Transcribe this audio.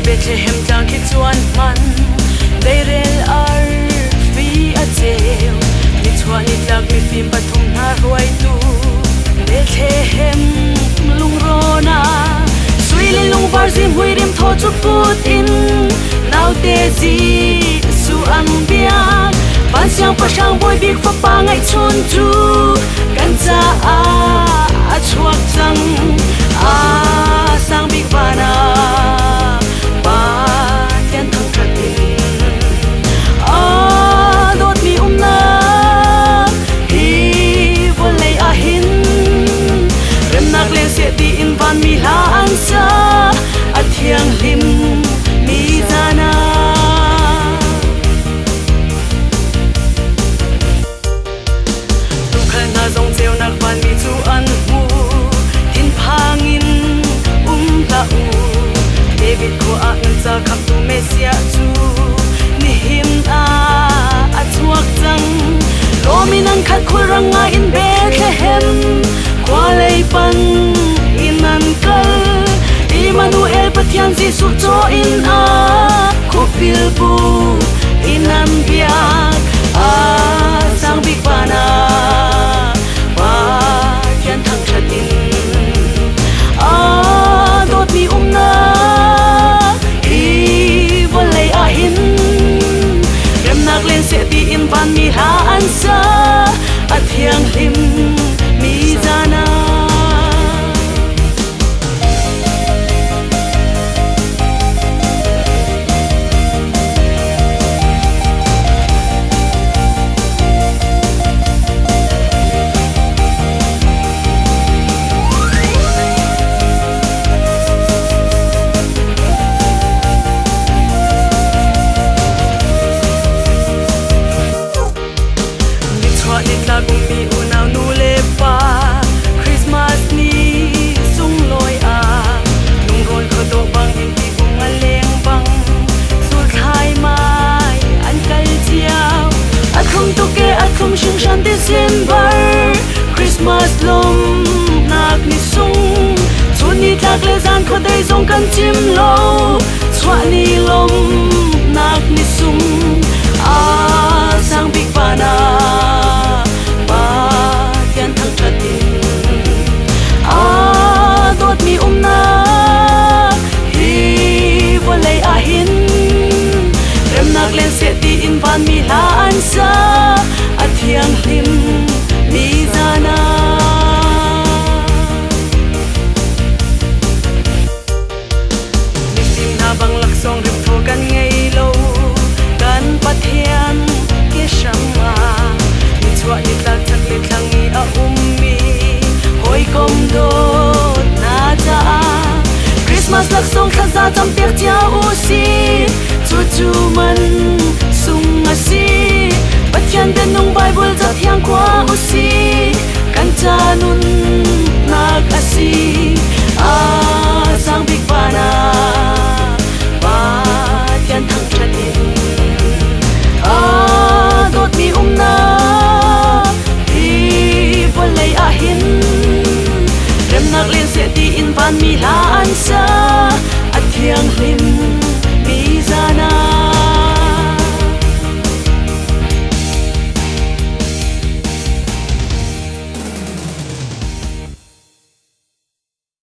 Bethlehem tang ki chuan man Beirel ar fi a cheu Ni chuan ni tlak mi fim pathum na ruai tu Bethlehem lung rona Sui le lung var zim hui rim tho chu put in Nau te zi su an biak Ban siang pa sang boy bik fa pa ngai chun tu Kan cha a chuak chang a sang bik bana mi la an sa a thiang lim mi zana tu khal na zong cheu nak ban mi chu an mu tin phangin la u David ko a an sa khap tu mesia chu ni him a chuak chang lo min an khat khul ranga in Bethlehem kwa lei pan Emmanuel pathian Giêsu cho in a khopil bu inan biak a sang big bana pa kian thang thatin a dot mi na I volei a hin rem nak len se ti in ban mi ha an sa a thiang lim mi zana Christmas ni sung loi a nung ron kho to bang in ti bung a leng bang sul khai mai an kal chiao a khum to ke a khum shing shan December Christmas lom nak ni sung chun ni tlak le zan kho dei zong kan chim lo chwa ni lom nak ni sung a sang big bana len se ti in van mi la an sa a thiang lim mi zana mi sim na bang lak song rim tho kan ngei lo kan pathian ke shama mi chwa ni tlak thak le thlang ni a mi hoi kom do na cha Christmas lak song khaza cham tek cha u si chu man sung a si pathian den nong Bible za thiang kwa u 西，看着nun nag asi.